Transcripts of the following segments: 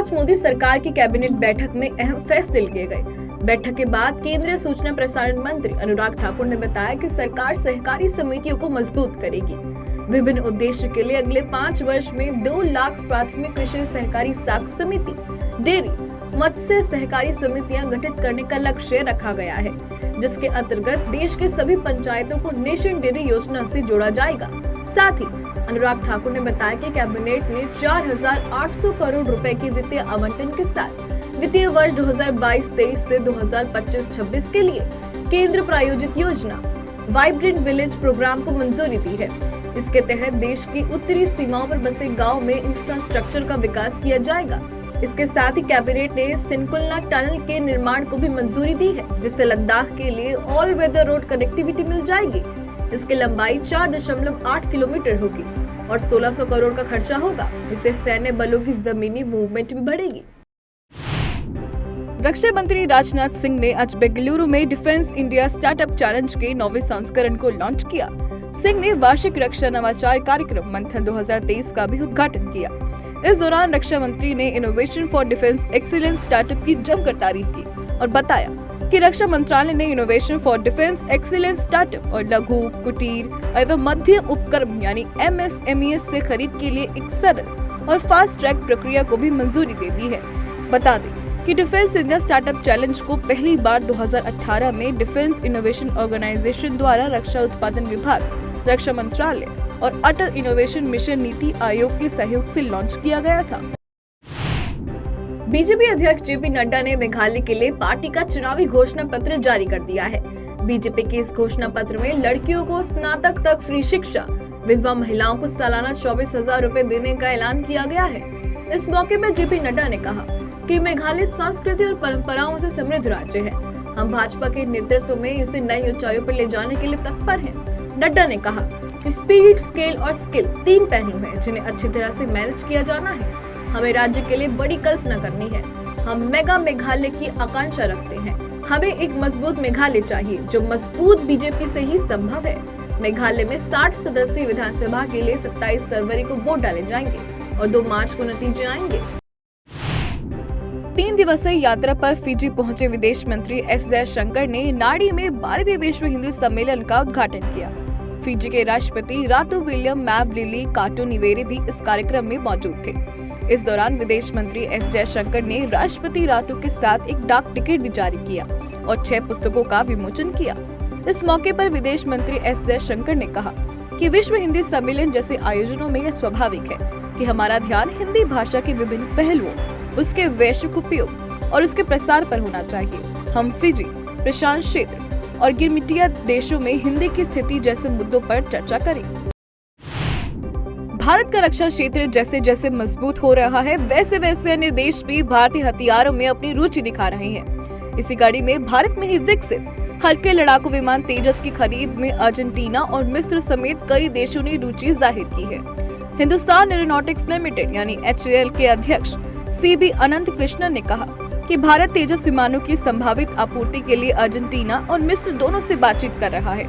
आज मोदी सरकार की कैबिनेट बैठक में अहम फैसले लिए गए। बैठक के बाद केंद्रीय सूचना प्रसारण मंत्री अनुराग ठाकुर ने बताया कि सरकार सहकारी समितियों को मजबूत करेगी। विभिन्न उद्देश्य के लिए अगले 5 वर्ष में 2 लाख प्राथमिक कृषि सहकारी साख समिति, डेयरी, मत्स्य सहकारी समितियां गठित करने का लक्ष्य रखा गया है, जिसके अंतर्गत देश के सभी पंचायतों को नेशन डेयरी योजना से जोड़ा जाएगा। साथ ही अनुराग ठाकुर ने बताया कि कैबिनेट ने 4,800 करोड़ रुपए के वित्तीय आवंटन के साथ वित्तीय वर्ष 2022-23 से 2025-26 के लिए केंद्र प्रायोजित योजना वाइब्रेंट विलेज प्रोग्राम को मंजूरी दी है। इसके तहत देश की उत्तरी सीमाओं पर बसे गांव में इंफ्रास्ट्रक्चर का विकास किया जाएगा। इसके साथ ही कैबिनेट ने सिनकुलना टनल के निर्माण को भी मंजूरी दी है, जिससे लद्दाख के लिए ऑल वेदर रोड कनेक्टिविटी मिल जाएगी। इसकी लंबाई 4.8 किलोमीटर होगी और 1600 करोड़ का खर्चा होगा। इससे सैन्य बलों की जमीनी मूवमेंट भी बढ़ेगी। रक्षा मंत्री राजनाथ सिंह ने आज बेंगलुरु में डिफेंस इंडिया स्टार्टअप चैलेंज के 9वें संस्करण को लॉन्च किया। सिंह ने वार्षिक रक्षा नवाचार कार्यक्रम मंथन 2023 का भी उद्घाटन किया। इस दौरान रक्षा मंत्री ने innovation for defence excellence startup की जमकर तारीफ की और बताया कि रक्षा मंत्रालय ने innovation for defence excellence startup और लघु, कुटीर एवं मध्यम उपक्रम यानी MSMEs से खरीद के लिए एक सरल और फास्ट ट्रैक प्रक्रिया को भी मंजूरी दे दी है। बता दें कि डिफेंस इंडिया स्टार्टअप चैलेंज को पहली बार 2018 में डिफेंस इनोवेशन ऑर्गेनाइजेशन द्वारा रक्षा उत्पादन विभाग, रक्षा मंत्रालय और अटल इनोवेशन मिशन नीति आयोग के सहयोग से लॉन्च किया गया था। बीजेपी अध्यक्ष JP नड्डा ने मेघालय के लिए पार्टी का चुनावी घोषणा पत्र जारी कर दिया है। बीजेपी के इस घोषणा पत्र में लड़कियों को स्नातक तक फ्री शिक्षा, विधवा महिलाओं को सालाना 24,000 रुपए देने का ऐलान किया गया है। इस मौके पर JP नड्डा ने कहा कि मेघालय संस्कृति और परंपराओं से समृद्ध राज्य है। हम भाजपा के नेतृत्व में इसे नई ऊंचाइयों पर ले जाने के लिए तत्पर हैं। नड्डा ने कहा कि स्पीड, स्केल और स्किल 3 पहलू हैं, जिन्हें अच्छी तरह से मैनेज किया जाना है। हमें राज्य के लिए बड़ी कल्पना करनी है। हम मेगा मेघालय की आकांक्षा रखते हैं। हमें एक मजबूत मेघालय चाहिए, जो मजबूत बीजेपी से ही संभव है। मेघालय में 60 सदस्यीय विधानसभा के लिए 27 फरवरी को वोट डाले जाएंगे और 2 मार्च को नतीजे आएंगे। 3 दिवसीय यात्रा पर फिजी पहुंचे विदेश मंत्री S जयशंकर ने नाडी में 12वें विश्व हिंदी सम्मेलन का उद्घाटन किया। फिजी के राष्ट्रपति रातू विलियम मैबलिली काटोनिवेरे भी इस कार्यक्रम में मौजूद थे। इस दौरान विदेश मंत्री S जयशंकर ने राष्ट्रपति रातू के साथ एक डाक टिकट भी जारी किया और 6 पुस्तकों का विमोचन किया। इस मौके पर विदेश मंत्री S जयशंकर ने कहा कि विश्व हिंदी सम्मेलन जैसे आयोजनों में यह स्वाभाविक है कि हमारा ध्यान हिंदी भाषा के विभिन्न पहलुओं, उसके वैश्विक उपयोग और उसके प्रसार पर होना चाहिए। हम फिजी, प्रशांत क्षेत्र और गिरमिटिया देशों में हिंदी की स्थिति जैसे मुद्दों पर चर्चा करें। भारत का रक्षा क्षेत्र जैसे जैसे मजबूत हो रहा है, वैसे वैसे अन्य देश भी भारतीय हथियारों में अपनी रुचि दिखा रहे हैं। इसी कड़ी में भारत में ही विकसित हल्के लड़ाकू विमान तेजस की खरीद में अर्जेंटीना और मिस्र समेत कई देशों ने रुचि जाहिर की है। हिंदुस्तान एरोनॉटिक्स लिमिटेड यानी HAL के अध्यक्ष CB अनंत कृष्णन ने कहा कि भारत तेजस विमानों की संभावित आपूर्ति के लिए अर्जेंटीना और मिस्र दोनों से बातचीत कर रहा है।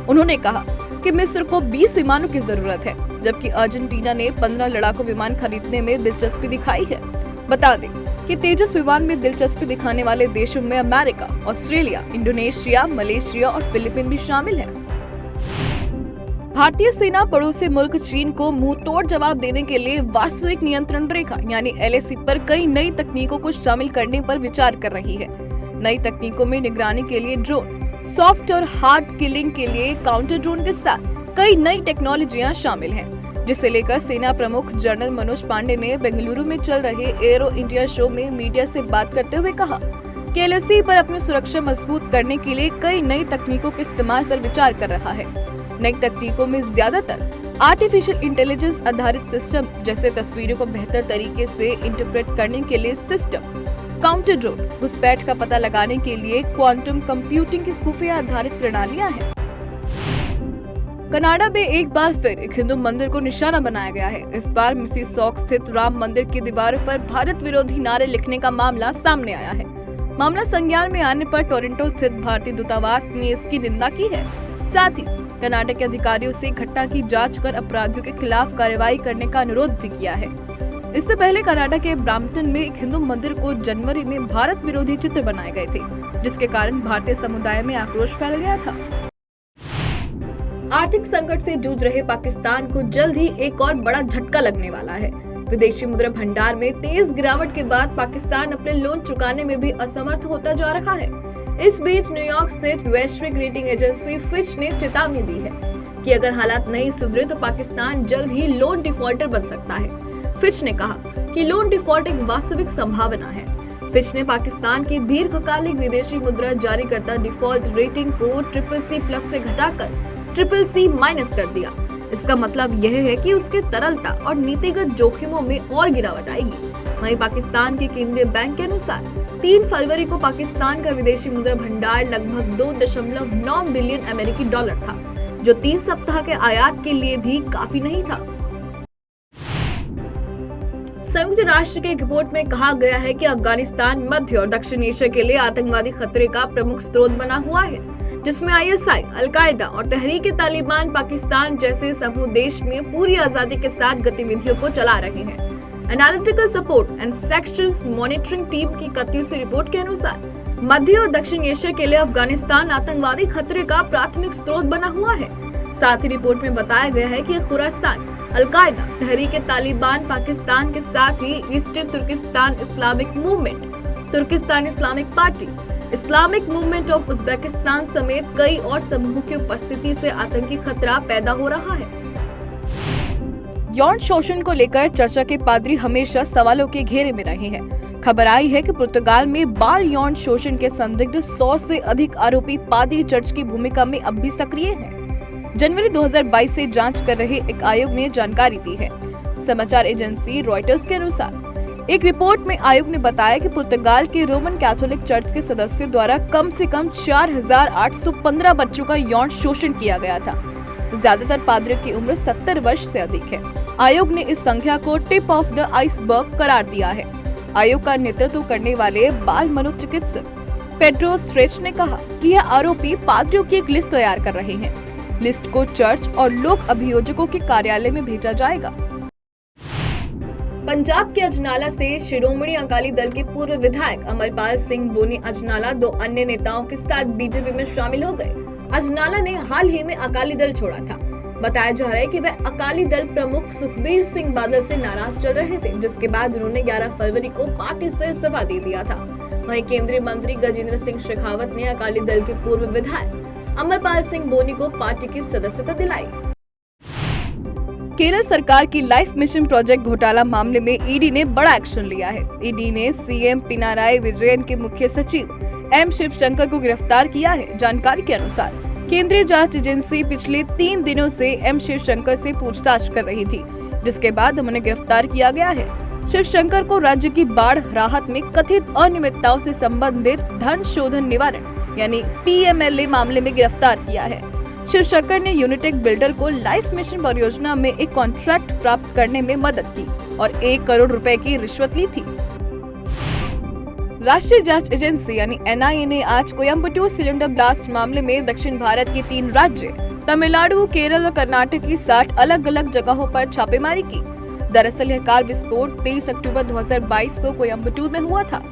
उन्होंने कहा कि मिस्र को 20 विमानों की जरूरत है, जबकि अर्जेंटीना ने 15 लड़ाकू विमान खरीदने में दिलचस्पी दिखाई है। बता दें कि तेजस विमान में दिलचस्पी दिखाने वाले देशों में अमेरिका, ऑस्ट्रेलिया, इंडोनेशिया, मलेशिया और फिलीपीन भी शामिल हैं। भारतीय सेना पड़ोसी मुल्क चीन को मुंहतोड़ जवाब देने के लिए वास्तविक नियंत्रण रेखा यानी LAC पर कई नई तकनीकों को शामिल करने पर विचार कर रही है। नई तकनीकों में निगरानी के लिए ड्रोन, सॉफ्ट और हार्ड किलिंग के लिए काउंटर ड्रोन के साथ कई नई टेक्नोलॉजियां शामिल हैं, जिसे लेकर सेना प्रमुख जनरल मनोज पांडे ने बेंगलुरु में चल रहे एरो इंडिया शो में मीडिया से बात करते हुए कहा कि LAC पर अपनी सुरक्षा मजबूत करने के लिए कई नई तकनीकों के इस्तेमाल पर विचार कर रहा है। नई तकनीकों में ज्यादातर आर्टिफिशियल इंटेलिजेंस आधारित सिस्टम, जैसे तस्वीरों को बेहतर तरीके से इंटरप्रेट करने के लिए सिस्टम, काउंटर ड्रोन, घुसपैठ का पता लगाने के लिए क्वांटम कंप्यूटिंग की खुफिया आधारित प्रणालियां हैं। कनाडा में एक बार फिर एक हिंदू मंदिर को निशाना बनाया गया है। इस बार मिसिसॉग स्थित राम मंदिर की दीवारों पर भारत विरोधी नारे लिखने का मामला सामने आया है। मामला संज्ञान में आने पर टोरंटो स्थित भारतीय दूतावास ने इसकी निंदा की है। साथ ही कनाडा के अधिकारियों से घटना की जांच कर अपराधियों के खिलाफ कार्रवाई करने का अनुरोध भी किया है। इससे पहले कनाडा के ब्रैम्पटन में एक हिंदू मंदिर को जनवरी में भारत विरोधी चित्र बनाए गए थे, जिसके कारण भारतीय समुदाय में आक्रोश फैल गया था। आर्थिक संकट से जूझ रहे पाकिस्तान को जल्द ही एक और बड़ा झटका लगने वाला है। विदेशी मुद्रा भंडार में तेज गिरावट के बाद पाकिस्तान अपने लोन चुकाने में भी असमर्थ होता जा रहा है। इस बीच न्यूयॉर्क स्थित वैश्विक रेटिंग एजेंसी फिच ने चेतावनी दी है कि अगर हालात नहीं सुधरे तो पाकिस्तान जल्द ही लोन डिफॉल्टर बन सकता है। फिच ने कहा कि लोन डिफॉल्ट एक वास्तविक संभावना है। फिच ने पाकिस्तान की दीर्घकालिक विदेशी मुद्रा जारीकर्ता डिफॉल्ट रेटिंग को CCC+ से घटाकर CCC- कर दिया। इसका मतलब यह है कि उसके तरलता और नीतिगत जोखिमों में और गिरावट आएगी। वहीं पाकिस्तान के केंद्रीय बैंक के अनुसार 3 फरवरी को पाकिस्तान का विदेशी मुद्रा भंडार लगभग 2.9 बिलियन अमेरिकी डॉलर था, जो 3 सप्ताह के आयात के लिए भी काफी नहीं था। संयुक्त राष्ट्र की रिपोर्ट में कहा गया है कि अफगानिस्तान मध्य और दक्षिण एशिया के लिए आतंकवादी खतरे का प्रमुख स्रोत बना हुआ है, जिसमें ISI, अल-कायदा और तहरीक-ए-तालिबान पाकिस्तान जैसे समूह देश में पूरी आजादी के साथ गतिविधियों को चला रहे हैं। Analytical support and sections monitoring team की 31वीं रिपोर्ट के अनुसार मध्य और दक्षिण एशिया के लिए अफगानिस्तान आतंकवादी खतरे का प्राथमिक स्रोत बना हुआ है। साथ ही रिपोर्ट में बताया गया है कि खुरासान, अल-कायदा, तहरीक-ए-तालिबान पाकिस्तान के साथ ही eastern Turkistan Islamic movement, Turkistan Islamic party, Islamic movement of Uzbekistan समेत कई और समूहों की उपस्थिति से आतंकी खतरा पैदा हो रहा है। यौन शोषण को लेकर चर्चा के पादरी हमेशा सवालों के घेरे में रहे हैं। खबर आई है कि पुर्तगाल में बाल यौन शोषण के संदिग्ध 100 से अधिक आरोपी पादरी चर्च की भूमिका में अब भी सक्रिय हैं। जनवरी 2022 से जांच कर रहे एक आयोग ने जानकारी दी है। समाचार एजेंसी रॉयटर्स के अनुसार एक रिपोर्ट में आयोग ने बताया कि पुर्तगाल के रोमन कैथोलिक चर्च के सदस्यों द्वारा कम से कम 4,815 बच्चों का यौन शोषण किया गया था। ज्यादातर पादरियों की उम्र 70 वर्ष से अधिक है। आयोग ने इस संख्या को टिप ऑफ द आइसबर्ग करार दिया है। आयोग का नेतृत्व करने वाले बाल मनोचिकित्सक पेड्रो स्ट्रेच ने कहा कि यह आरोपी पादरियों की एक लिस्ट तैयार कर रहे हैं। लिस्ट को चर्च और लोक अभियोजकों के कार्यालय में भेजा जाएगा। पंजाब के अजनाला से शिरोमणि अकाली दल के पूर्व विधायक अमरपाल सिंह बोनी अजनाला 2 अन्य नेताओं के साथ बीजेपी में शामिल हो गए। अजनाला ने हाल ही में अकाली दल छोड़ा था। बताया जा रहा है कि वह अकाली दल प्रमुख सुखबीर सिंह बादल से नाराज चल रहे थे, जिसके बाद उन्होंने 11 फरवरी को पार्टी से इस्तीफा दे दिया था। वहीं केंद्रीय मंत्री गजेंद्र सिंह शेखावत ने अकाली दल के पूर्व विधायक अमरपाल सिंह बोनी को पार्टी की सदस्यता दिलाई। केरल सरकार की लाइफ मिशन प्रोजेक्ट घोटाला मामले में ईडी ने बड़ा एक्शन लिया है। ईडी ने सीएम पिनाराई विजयन के मुख्य सचिव एम शिवशंकर को गिरफ्तार किया है। जानकारी के अनुसार केंद्रीय जांच एजेंसी पिछले 3 दिनों से एम शिवशंकर से पूछताछ कर रही थी, जिसके बाद उन्हें गिरफ्तार किया गया है। शिवशंकर को राज्य की बाढ़ राहत में कथित अनियमितताओं से संबंधित धन शोधन निवारण यानी PMLA मामले में गिरफ्तार किया है। शिवशंकर ने यूनिटेक बिल्डर को लाइफ मिशन परियोजना में एक कॉन्ट्रैक्ट प्राप्त करने में मदद की और 1 करोड़ रुपए की रिश्वत ली थी। राष्ट्रीय जांच एजेंसी यानी NIA ने आज कोयम्बटूर सिलेंडर ब्लास्ट मामले में दक्षिण भारत के 3 राज्य तमिलनाडु, केरल और कर्नाटक की 60 अलग अलग जगहों पर छापेमारी की। दरअसल यह कार विस्फोट 23 अक्टूबर 2022 को कोयम्बटूर में हुआ था।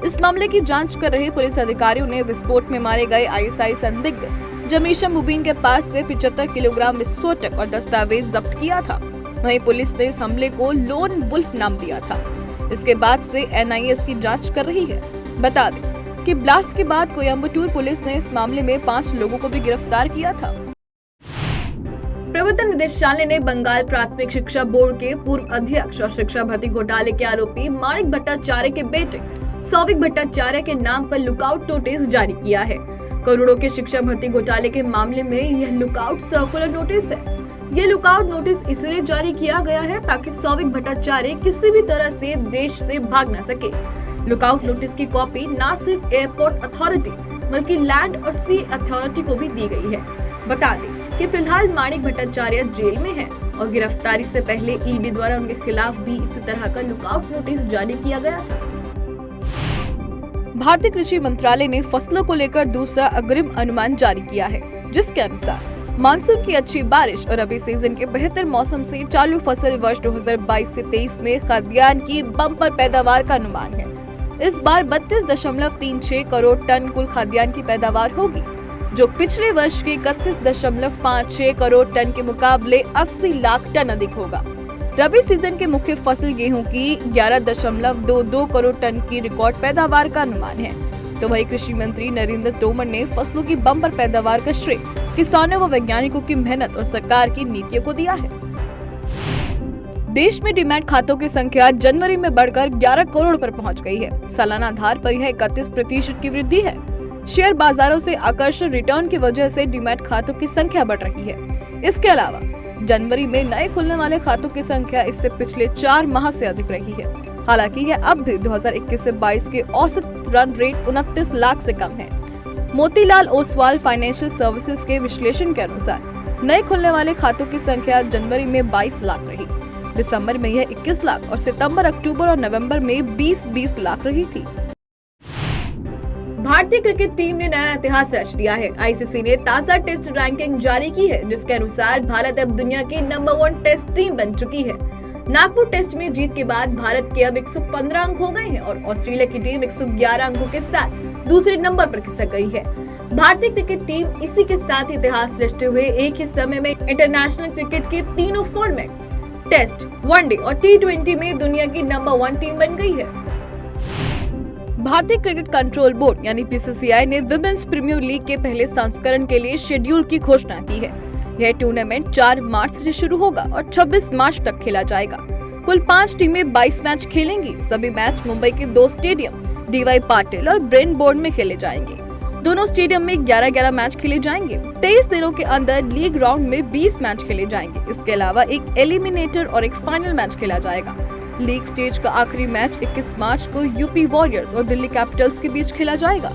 इस मामले की जांच कर रहे पुलिस अधिकारियों ने विस्फोट में मारे गए ISI संदिग्ध जमीशा मुबीन के पास से 75 किलोग्राम विस्फोटक और दस्तावेज जब्त किया था। वहीं पुलिस ने इस हमले को लोन वुल्फ नाम दिया था। इसके बाद से NIA इसकी जांच कर रही है। बता दें कि ब्लास्ट के बाद कोयम्बटूर पुलिस ने इस मामले में 5 लोगों को भी गिरफ्तार किया था। प्रवर्तन निदेशालय ने बंगाल प्राथमिक शिक्षा बोर्ड के पूर्व अध्यक्ष और शिक्षा भर्ती घोटाले के आरोपी माणिक भट्टाचार्य के बेटे सौविक भट्टाचार्य के नाम पर लुकआउट नोटिस जारी किया है। करोड़ों के शिक्षा भर्ती घोटाले के मामले में यह लुकआउट सर्कुलर नोटिस है। ये लुकआउट नोटिस इसलिए जारी किया गया है ताकि सौविक भट्टाचार्य किसी भी तरह से देश से भाग न सके। लुकआउट नोटिस की कॉपी न सिर्फ एयरपोर्ट अथॉरिटी बल्कि लैंड और सी अथॉरिटी को भी दी गई है। बता दें कि फिलहाल माणिक भट्टाचार्य जेल में है और गिरफ्तारी से पहले ईडी द्वारा उनके खिलाफ भी इसी तरह का लुकआउट नोटिस जारी किया गया था। भारतीय कृषि मंत्रालय ने फसलों को लेकर दूसरा अग्रिम अनुमान जारी किया है, जिसके अनुसार मानसून की अच्छी बारिश और रबी सीजन के बेहतर मौसम से चालू फसल वर्ष 2022 से 23 में खाद्यान्न की बम्पर पैदावार का अनुमान है। इस बार 32.36 करोड़ टन कुल खाद्यान्न की पैदावार होगी, जो पिछले वर्ष के 31.56 करोड़ टन के मुकाबले 80 लाख टन अधिक होगा। रबी सीजन के मुख्य फसल गेहूं की 11.22 करोड़ टन की रिकॉर्ड पैदावार का अनुमान है। तो वहीं कृषि मंत्री नरेंद्र तोमर ने फसलों की बम्पर पैदावार का श्रेय किसानों व वैज्ञानिकों की मेहनत और सरकार की नीतियों को दिया है। देश में डीमैट खातों की संख्या जनवरी में बढ़कर 11 करोड़ पर पहुंच गई है। सालाना आधार पर यह 31% की वृद्धि है। शेयर बाजारों से आकर्षक रिटर्न की वजह से डीमैट खातों की संख्या बढ़ रही है। इसके अलावा जनवरी में नए खुलने वाले खातों की संख्या इससे पिछले 4 माह से अधिक रही है। हालांकि यह अब भी 2021 से 22 के औसत रन रेट 29 लाख से कम है। मोतीलाल ओसवाल फाइनेंशियल सर्विसेज के विश्लेषण के अनुसार नए खुलने वाले खातों की संख्या जनवरी में 22 लाख रही, दिसंबर में यह 21 लाख और सितंबर, अक्टूबर और नवंबर में 20-20 लाख रही थी। भारतीय क्रिकेट टीम ने नया इतिहास रच दिया है। आईसीसी ने ताजा टेस्ट रैंकिंग जारी की है, जिसके अनुसार भारत अब दुनिया की नंबर 1 टेस्ट टीम बन चुकी है। नागपुर टेस्ट में जीत के बाद भारत के अब 115 अंक हो गए हैं और ऑस्ट्रेलिया की टीम 111 अंकों के साथ दूसरे नंबर पर खिसक गई है। भारतीय क्रिकेट टीम इसी के साथ इतिहास रचते हुए एक ही समय में इंटरनेशनल क्रिकेट के तीनों फॉर्मेट्स टेस्ट, वनडे और T20 में दुनिया की नंबर 1 टीम बन गई है। भारतीय क्रिकेट कंट्रोल बोर्ड यानी PCCI ने विमेंस प्रीमियर लीग के पहले संस्करण के लिए शेड्यूल की घोषणा की है। यह टूर्नामेंट 4 मार्च से शुरू होगा और 26 मार्च तक खेला जाएगा। कुल 5 टीमें 22 मैच खेलेंगी। सभी मैच मुंबई के 2 स्टेडियम DY पाटिल और ब्रेन बोर्ड में खेले जाएंगे। दोनों स्टेडियम में 11-11 मैच खेले जाएंगे। 23 दिनों के अंदर लीग राउंड में 20 मैच खेले जाएंगे। इसके अलावा एक एलिमिनेटर और एक फाइनल मैच खेला जाएगा। लीग स्टेज का आखिरी मैच 21 मार्च को यूपी वॉरियर्स और दिल्ली कैपिटल्स के बीच खेला जाएगा।